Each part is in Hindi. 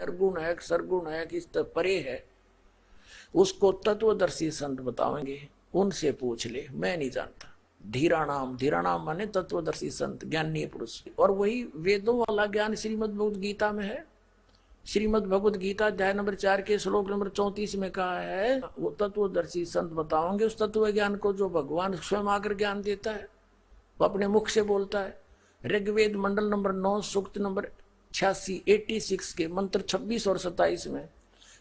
निर्गुण है, सरगुण है, किस तरह परे है, उसको तत्वदर्शी संत बताएंगे। उनसे पूछ ले, मैं नहीं जानता। धीराणाम, धीराणाम माने तत्वदर्शी संत, ज्ञानी पुरुष। और वही वेदों वाला ज्ञान श्रीमद् भगवद गीता में है। श्रीमद् भगवद गीता अध्याय नंबर 4 के श्लोक नंबर 34 में कहा है, वो तत्वदर्शी संत बताओगे उस तत्व ज्ञान को जो भगवान स्वयं आकर ज्ञान देता है, वो अपने मुख से बोलता है। ऋग्वेद मंडल नंबर 9 सूक्त नंबर 86 86 के मंत्र 26 और 27 में,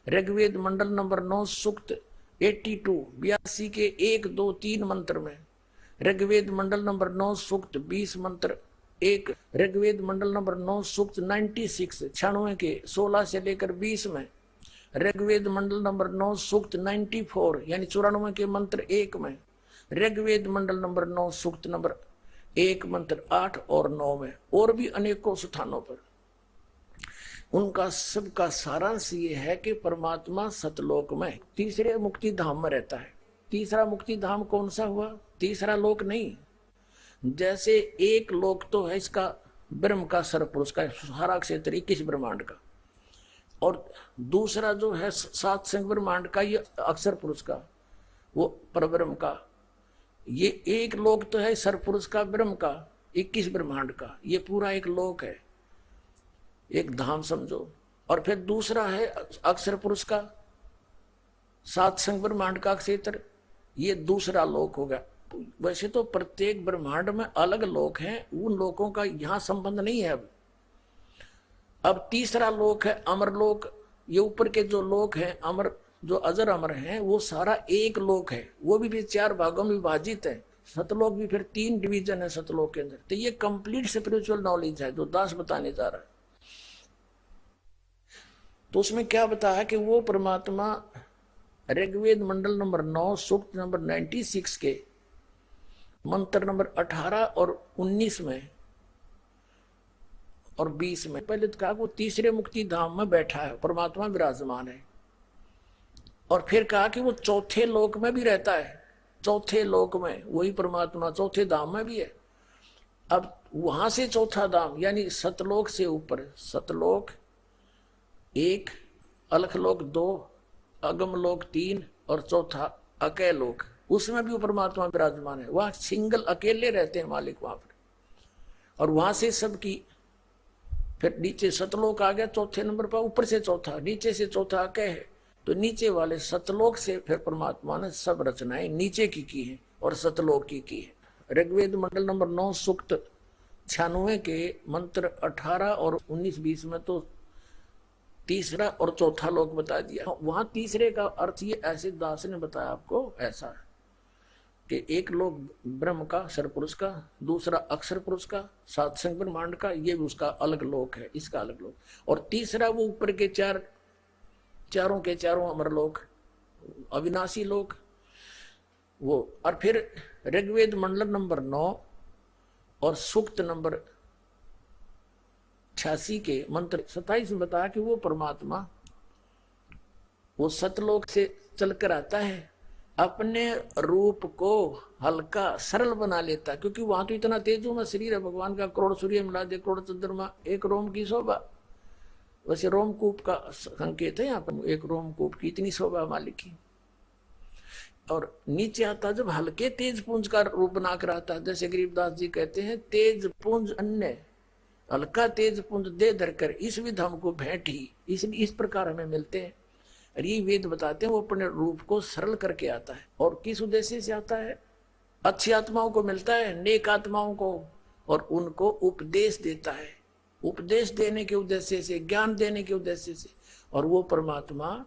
ऋग्वेद मंडल नंबर 9 सूक्त 82 82 के 1 2 3 मंत्र में, ऋग्वेद मंडल नंबर 9 सूक्त 20 मंत्र 1, ऋग्वेद मंडल नंबर 9 सूक्त 96 96 के 16 से लेकर 20 में, ऋग्वेद मंडल नंबर 9 सूक्त 94 यानी 94 के मंत्र 1 में, ऋग्वेद मंडल नंबर 9 सूक्त नंबर 1 मंत्र 8 और 9 में, और भी अनेकों स्थानों पर। उनका सबका सारांश ये है कि परमात्मा सतलोक में तीसरे मुक्ति धाम में रहता है। तीसरा मुक्ति धाम कौन सा हुआ? तीसरा लोक नहीं। जैसे एक लोक तो है इसका ब्रह्म का, सरपुरुष का सारा क्षेत्र 21 ब्रह्मांड का, और दूसरा जो है 7 संग ब्रह्मांड का, ये अक्षर पुरुष का, वो परब्रह्म का। ये एक लोक तो है सरपुरुष का, ब्रह्म का, 21 ब्रह्मांड का, ये पूरा एक लोक है, एक धाम समझो। और फिर दूसरा है अक्षर पुरुष का 7 संग ब्रह्मांड का क्षेत्र, ये दूसरा लोक होगा। वैसे तो प्रत्येक ब्रह्मांड में अलग लोक हैं, उन लोकों का यहां संबंध नहीं है। अब तीसरा लोक है अमरलोक। ये ऊपर के जो लोक हैं अमर, जो अजर अमर हैं, वो सारा एक लोक है, वो भी 4 भागों में विभाजित है। सतलोक भी फिर 3 डिवीजन है सतलोक के अंदर। तो ये कंप्लीट स्पिरिचुअल नॉलेज है जो दास बताने जा रहा है। तो उसमें क्या बताया कि वो परमात्मा ऋग्वेद मंडल नंबर 9 सूक्त नंबर 96 के मंत्र नंबर 18 और 19 में और 20 में, पहले तो कहा वो तीसरे मुक्ति धाम में बैठा है, परमात्मा विराजमान है। और फिर कहा कि वो चौथे लोक में भी रहता है, चौथे लोक में वही परमात्मा चौथे धाम में भी है। अब वहां से चौथा धाम यानी सतलोक से ऊपर, सतलोक 1, अलखलोक 2, अगमलोक 3 और चौथा अकैलोक, उसमें भी वो परमात्मा विराजमान है। वहां सिंगल अकेले रहते हैं मालिक वहां पर। और वहां से सबकी फिर नीचे सतलोक आ गया चौथे नंबर पर, ऊपर से चौथा, नीचे से चौथा अकय है। तो नीचे वाले सतलोक से फिर परमात्मा ने सब रचनाएं नीचे की है और सतलोक की है। ऋग्वेद मंडल नंबर 9 सूक्त 96 के मंत्र 18 और 19-20 में तो तीसरा और चौथा लोक बता दिया। वहां तीसरे का अर्थ ये ऐसे दास ने बताया आपको ऐसा कि एक लोक ब्रह्म का, सरपुरुष का, दूसरा अक्षर पुरुष का, 7 संग ब्रह्मांड का, ये भी उसका अलग लोक है, इसका अलग लोक। और तीसरा वो ऊपर के चारों के चारों अमरलोक, अविनाशी लोक वो। और फिर ऋग्वेद मंडल नंबर 9 और सूक्त नंबर 86 के मंत्र 27 में बताया कि वो परमात्मा वो सतलोक से चलकर आता है, अपने रूप को हल्का सरल बना लेता है। क्योंकि वहां तो इतना तेजोमय शरीर है भगवान का, करोड़ सूर्य मिला दे, करोड़ चंद्रमा, एक रोम की शोभा। वैसे रोमकूप का संकेत है यहाँ पर, एक रोमकूप की इतनी शोभा मालिक की। और नीचे आता जब हल्के तेज पुंज का रूप बनाकर आता है, जैसे गरीबदास जी कहते हैं, तेज पुंज अन्य हल्का तेज पुंज दे धरकर इस विध हमको भेंट ही, इस प्रकार हमें मिलते हैं। और ये वेद बताते हैं वो अपने रूप को सरल करके आता है। और किस उद्देश्य से आता है? अच्छी आत्माओं को मिलता है, नेक आत्माओं को, और उनको उपदेश देता है, उपदेश देने के उद्देश्य से, ज्ञान देने के उद्देश्य से। और वो परमात्मा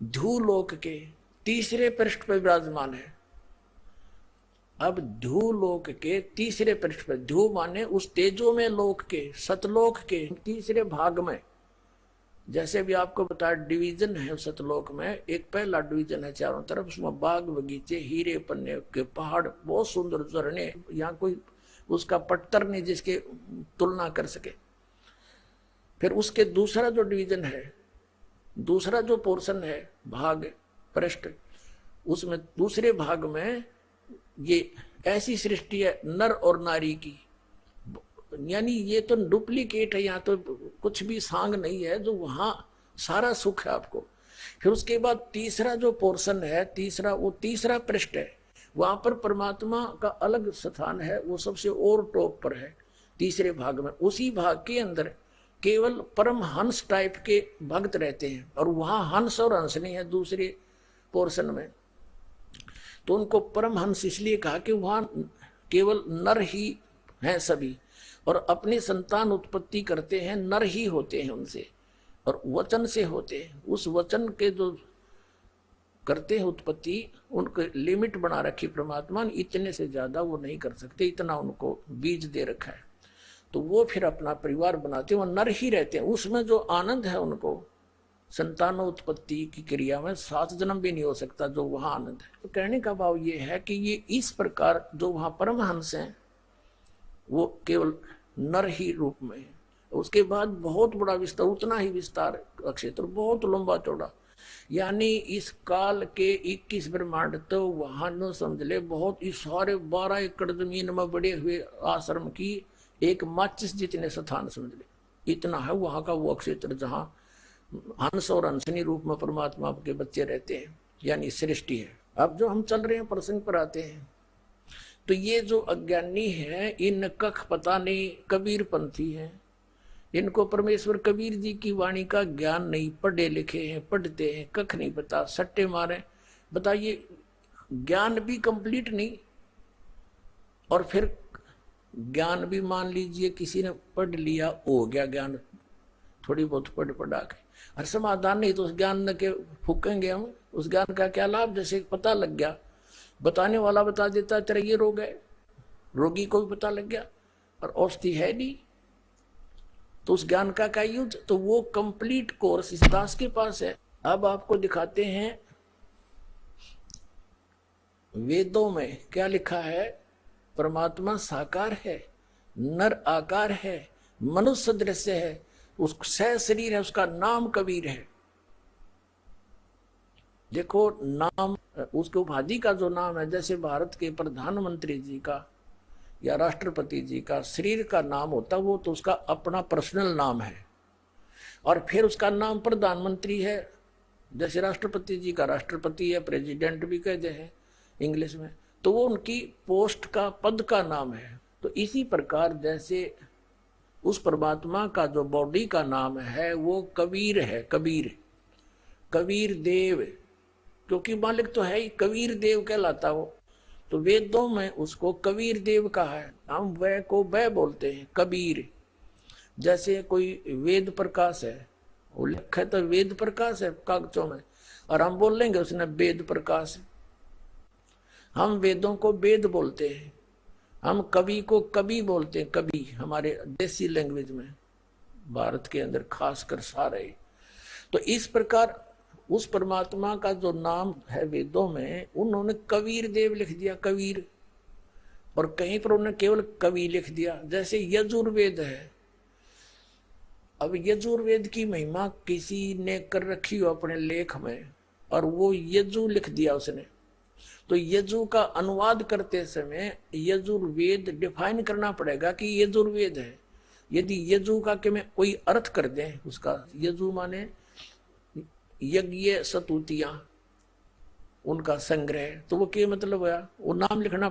ध्रुलोक के तीसरे पृष्ठ पर विराजमान है। अब ध्रुलोक के तीसरे पृष्ठ पर, ध्रुव माने उस तेजो में लोक के, सतलोक के तीसरे भाग में। जैसे भी आपको बताया डिवीजन है सतलोक में, एक पहला डिवीजन है चारों तरफ, उसमें बाग बगीचे, हीरे पन्ने के पहाड़, बहुत सुंदर झरने, यहाँ कोई उसका पट्टर नहीं जिसके तुलना कर सके। फिर उसके दूसरा जो डिवीजन है, दूसरा जो पोर्शन है, भाग पृष्ठ, उसमें दूसरे भाग में ये ऐसी सृष्टि है नर और नारी की, यानी ये तो डुप्लीकेट है, यहाँ तो कुछ भी सांग नहीं है। जो वहां सारा सुख है आपको। फिर उसके बाद तीसरा जो पोर्शन है, तीसरा पृष्ठ है, वहां पर परमात्मा का अलग स्थान है, वो सबसे और टॉप पर है तीसरे भाग में। उसी भाग के अंदर केवल परम हंस टाइप के भक्त रहते हैं, और वहां हंस और हंस नहीं है दूसरे पोर्शन में। तो उनको परम हंस इसलिए कहा कि वहां केवल नर ही हैं सभी, और अपनी संतान उत्पत्ति करते हैं नर ही होते हैं उनसे, और वचन से होते हैं। उस वचन के जो करते हैं उत्पत्ति, उनको लिमिट बना रखी परमात्मा ने, इतने से ज्यादा वो नहीं कर सकते, इतना उनको बीज दे रखा है। तो वो फिर अपना परिवार बनाते हैं, वो नर ही रहते हैं। उसमें जो आनंद है उनको संतानोत्पत्ति की क्रिया में 7 जन्म भी नहीं हो सकता जो वहां आनंद है। तो कहने का भाव ये है कि ये इस प्रकार जो वहां परमहंस हैं वो केवल नर ही रूप में है। उसके बाद बहुत बड़ा विस्तार, उतना ही विस्तार का क्षेत्र, बहुत लंबा चौड़ा, यानी इस काल के 21 ब्रह्मांड तो वहां न समझ ले, बहुत इस सारे 12 एकड़ जमीन में बड़े हुए आश्रम की एक माचिस जितने स्थान समझ ले, इतना है वहां का वो क्षेत्र जहां हंस और हंसनी रूप में परमात्मा के बच्चे रहते हैं, यानी सृष्टि है। अब जो हम चल रहे हैं प्रसंग पर आते हैं, तो ये जो अज्ञानी है इन कख पता नहीं, कबीर पंथी है, इनको परमेश्वर कबीर जी की वाणी का ज्ञान नहीं, पढ़े लिखे हैं, पढ़ते हैं, कख नहीं पता, सट्टे मारे। बताइए, ज्ञान भी कंप्लीट नहीं, और फिर ज्ञान भी मान लीजिए किसी ने पढ़ लिया, हो गया ज्ञान, थोड़ी बहुत पढ़ा के, और समाधान नहीं, तो उस ज्ञान के फूकेंगे हम, उस ज्ञान का क्या लाभ। जैसे पता लग गया, बताने वाला बता देता तेरा ये रोग है, रोगी को भी पता लग गया, और औषधि है नहीं, तो उस ज्ञान का क्या यूज। तो वो कंप्लीट कोर्स इस दास के पास है। अब आपको दिखाते हैं वेदों में क्या लिखा है। परमात्मा साकार है, नर आकार है, मनुष्य दृश्य है, उस सह शरीर है, उसका नाम कबीर है। देखो नाम, उसके उपाधि का जो नाम है, जैसे भारत के प्रधानमंत्री जी का या राष्ट्रपति जी का शरीर का नाम होता, वो तो उसका अपना पर्सनल नाम है, और फिर उसका नाम प्रधानमंत्री है। जैसे राष्ट्रपति जी का राष्ट्रपति है, प्रेसिडेंट भी कहते हैं इंग्लिश में, तो वो उनकी पोस्ट का, पद का नाम है। तो इसी प्रकार जैसे उस परमात्मा का जो बॉडी का नाम है वो कबीर है, कबीर, कबीर देव, क्योंकि मालिक तो है ही, कबीर देव कहलाता वो। तो वेदों में उसको कबीर देव कहा है। हम वह को वह बोलते हैं, कबीर। जैसे कोई वेद प्रकाश है, वो लिखा है तो वेद प्रकाश है कागजों में, और हम बोल लेंगे उसने वेद प्रकाश है। हम वेदों को वेद बोलते हैं, हम कवि को कवि बोलते हैं, कवि हमारे देसी लैंग्वेज में, भारत के अंदर खासकर सारे। तो इस प्रकार उस परमात्मा का जो नाम है वेदों में, उन्होंने कबीर देव लिख दिया, कबीर, और कहीं पर उन्होंने केवल कवि लिख दिया। जैसे यजुर्वेद है, अब यजुर्वेद की महिमा किसी ने कर रखी हो अपने लेख में, और वो यजु लिख दिया उसने, तो यजु का अनुवाद करते समय यजुर्वेद डिफाइन करना पड़ेगा कि यजुर्वेद है। यदि यजु का कि मैं कोई अर्थ कर दें उसका, यजु माने यज्ञ सतुतियां, उनका संग्रह, तो वो क्या मतलब है, वो नाम लिखना